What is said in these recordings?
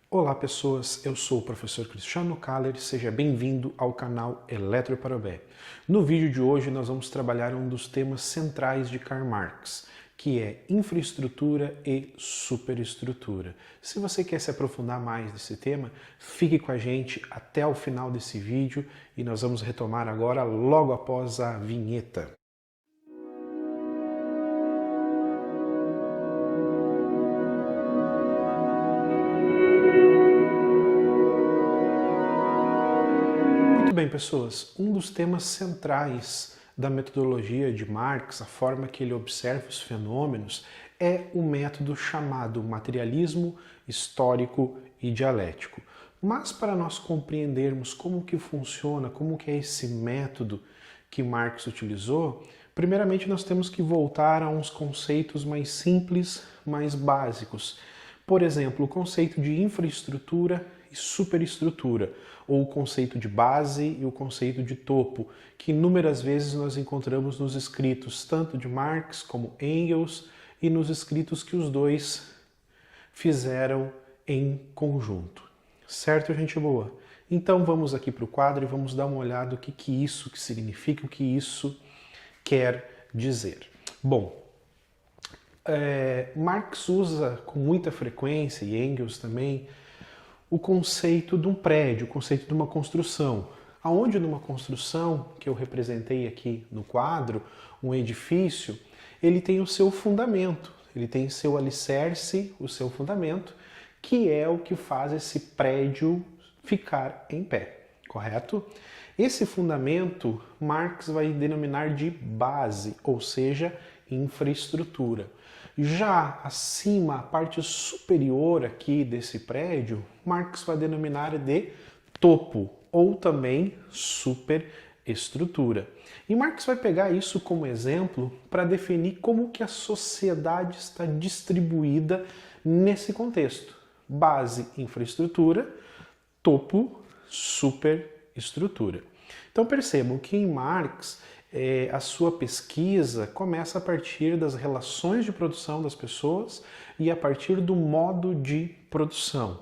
Olá pessoas, eu sou o professor Cristiano Kaller e seja bem-vindo ao canal Eletroparobé. No vídeo de hoje nós vamos trabalhar um dos temas centrais de Karl Marx, que é infraestrutura e superestrutura. Se você quer se aprofundar mais nesse tema, fique com a gente até o final desse vídeo e nós vamos retomar agora logo após a vinheta. Muito bem, pessoas, um dos temas centrais da metodologia de Marx, a forma que ele observa os fenômenos, é o método chamado materialismo histórico e dialético. Mas para nós compreendermos como que funciona, como que é esse método que Marx utilizou, primeiramente nós temos que voltar a uns conceitos mais simples, mais básicos. Por exemplo, o conceito de infraestrutura e superestrutura, ou o conceito de base e o conceito de topo, que inúmeras vezes nós encontramos nos escritos tanto de Marx como Engels e nos escritos que os dois fizeram em conjunto. Certo, gente boa? Então vamos aqui para o quadro e vamos dar uma olhada no que isso significa, o que isso quer dizer. Bom, Marx usa com muita frequência, e Engels também, o conceito de um prédio, o conceito de uma construção. Aonde numa construção, que eu representei aqui no quadro, um edifício, ele tem o seu fundamento, ele tem seu alicerce, o seu fundamento, que é o que faz esse prédio ficar em pé, correto? Esse fundamento Marx vai denominar de base, ou seja, infraestrutura. Já acima, a parte superior aqui desse prédio, Marx vai denominar de topo, ou também superestrutura. E Marx vai pegar isso como exemplo para definir como que a sociedade está distribuída nesse contexto. Base, infraestrutura, topo, superestrutura. Então percebam que em Marx a sua pesquisa começa a partir das relações de produção das pessoas e a partir do modo de produção.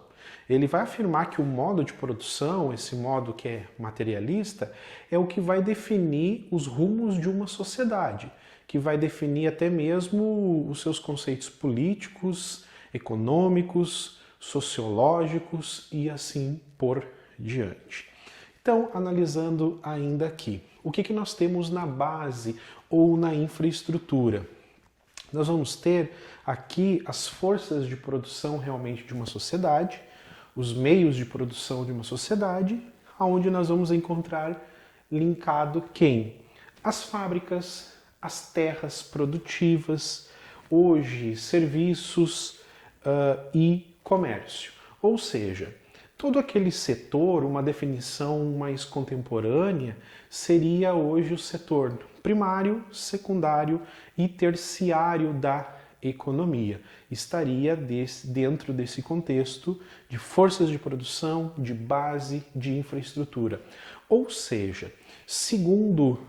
Ele vai afirmar que o modo de produção, esse modo que é materialista, é o que vai definir os rumos de uma sociedade, que vai definir até mesmo os seus conceitos políticos, econômicos, sociológicos e assim por diante. Então, analisando ainda aqui, o que nós temos na base ou na infraestrutura? Nós vamos ter aqui as forças de produção realmente de uma sociedade, os meios de produção de uma sociedade, onde nós vamos encontrar linkado quem? As fábricas, as terras produtivas, hoje serviços e comércio. Ou seja, todo aquele setor, uma definição mais contemporânea, seria hoje o setor primário, secundário e terciário da economia. Estaria dentro desse contexto de forças de produção, de base, de infraestrutura. Ou seja, segundo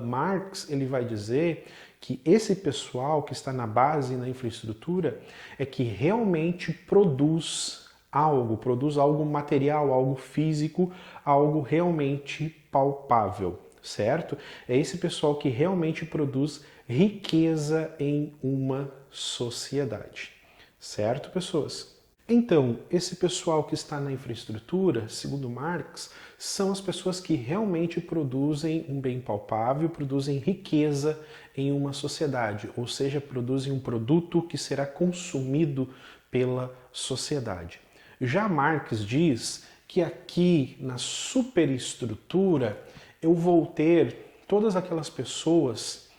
Marx, ele vai dizer que esse pessoal que está na base e na infraestrutura é que realmente produz algo material, algo físico, algo realmente palpável, certo? É esse pessoal que realmente produz riqueza em uma sociedade, certo, pessoas? Então, esse pessoal que está na infraestrutura, segundo Marx, são as pessoas que realmente produzem um bem palpável, produzem riqueza em uma sociedade, ou seja, produzem um produto que será consumido pela sociedade. Já Marx diz que aqui na superestrutura eu vou ter todas aquelas pessoas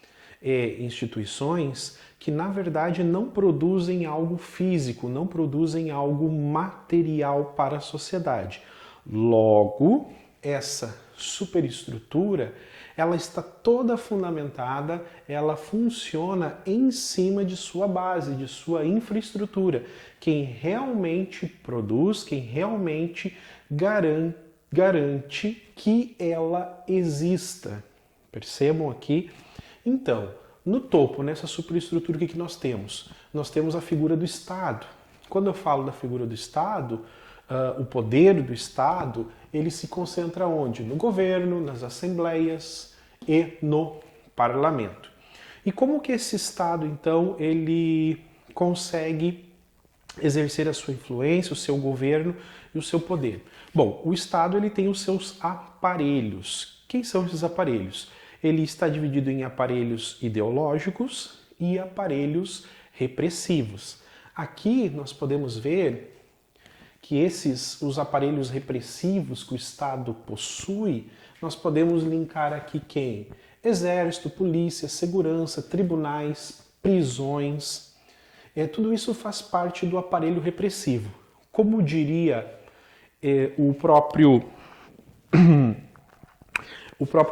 instituições que na verdade não produzem algo físico, não produzem algo material para a sociedade. Logo, essa superestrutura, ela está toda fundamentada, ela funciona em cima de sua base, de sua infraestrutura. Quem realmente produz, quem realmente garante que ela exista. Percebam aqui? Então, no topo, nessa superestrutura, o que nós temos? Nós temos a figura do Estado. Quando eu falo da figura do Estado, o poder do Estado, ele se concentra onde? No governo, nas assembleias e no parlamento. E como que esse Estado, então, ele consegue exercer a sua influência, o seu governo e o seu poder? Bom, o Estado ele tem os seus aparelhos. Quem são esses aparelhos? Ele está dividido em aparelhos ideológicos e aparelhos repressivos. Aqui nós podemos ver que os aparelhos repressivos que o Estado possui, nós podemos linkar aqui quem? Exército, polícia, segurança, tribunais, prisões. Tudo isso faz parte do aparelho repressivo. Como diria o próprio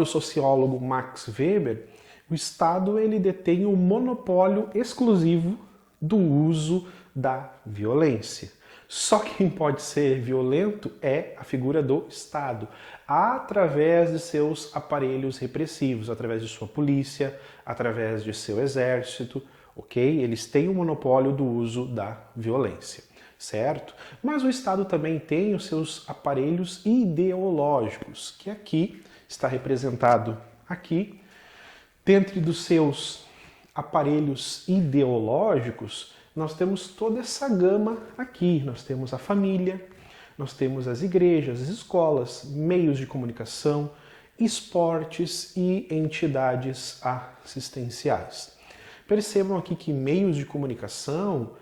sociólogo Max Weber, o Estado ele detém o monopólio exclusivo do uso da violência. Só quem pode ser violento é a figura do Estado, através de seus aparelhos repressivos, através de sua polícia, através de seu exército, ok? Eles têm o monopólio do uso da violência, certo? Mas o Estado também tem os seus aparelhos ideológicos, que aqui está representado aqui. Dentro dos seus aparelhos ideológicos, nós temos toda essa gama aqui. Nós temos a família, nós temos as igrejas, as escolas, meios de comunicação, esportes e entidades assistenciais. Percebam aqui que meios de comunicação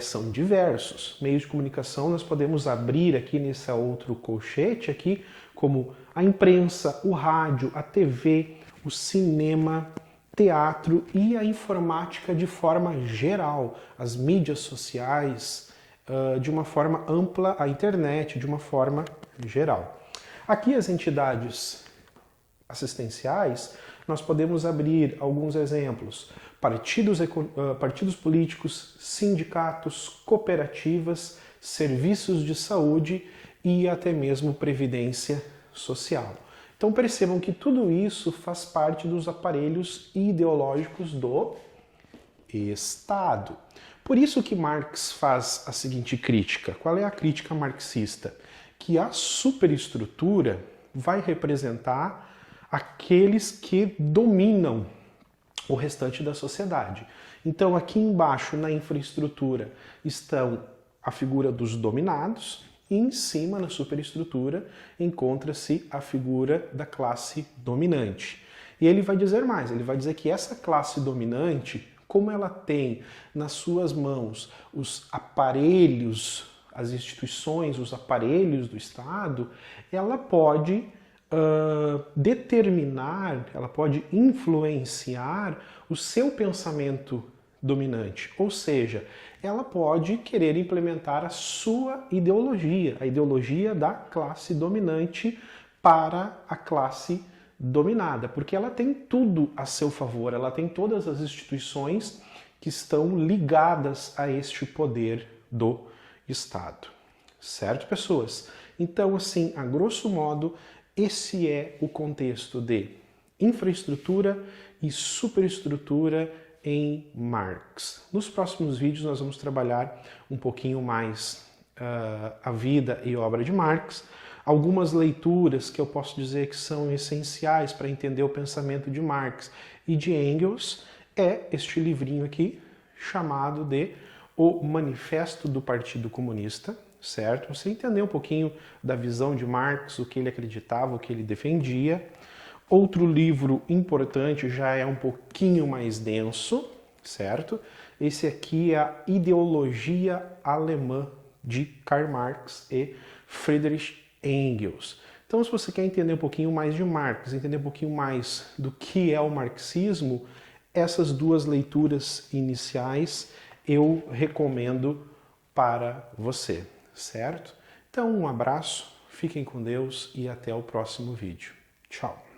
são diversos. Meios de comunicação nós podemos abrir aqui nesse outro colchete aqui, como a imprensa, o rádio, a TV, o cinema, teatro e a informática de forma geral, as mídias sociais, de uma forma ampla, a internet de uma forma geral. Aqui as entidades assistenciais, nós podemos abrir alguns exemplos. Partidos políticos, sindicatos, cooperativas, serviços de saúde e até mesmo previdência social. Então percebam que tudo isso faz parte dos aparelhos ideológicos do Estado. Por isso que Marx faz a seguinte crítica. Qual é a crítica marxista? Que a superestrutura vai representar aqueles que dominam o restante da sociedade. Então aqui embaixo na infraestrutura estão a figura dos dominados, e em cima, na superestrutura, encontra-se a figura da classe dominante. E ele vai dizer mais, ele vai dizer que essa classe dominante, como ela tem nas suas mãos os aparelhos, as instituições, os aparelhos do Estado, ela pode determinar, ela pode influenciar o seu pensamento dominante, ou seja, ela pode querer implementar a sua ideologia, a ideologia da classe dominante para a classe dominada, porque ela tem tudo a seu favor, ela tem todas as instituições que estão ligadas a este poder do Estado. Certo, pessoas? Então, assim, a grosso modo, esse é o contexto de infraestrutura e superestrutura em Marx. Nos próximos vídeos nós vamos trabalhar um pouquinho mais a vida e obra de Marx, algumas leituras que eu posso dizer que são essenciais para entender o pensamento de Marx e de Engels, é este livrinho aqui, chamado de O Manifesto do Partido Comunista, certo? Você entender um pouquinho da visão de Marx, o que ele acreditava, o que ele defendia. Outro livro importante já é um pouquinho mais denso, certo? Esse aqui é a Ideologia Alemã de Karl Marx e Friedrich Engels. Então, se você quer entender um pouquinho mais de Marx, entender um pouquinho mais do que é o marxismo, essas duas leituras iniciais eu recomendo para você, certo? Então, um abraço, fiquem com Deus e até o próximo vídeo. Tchau!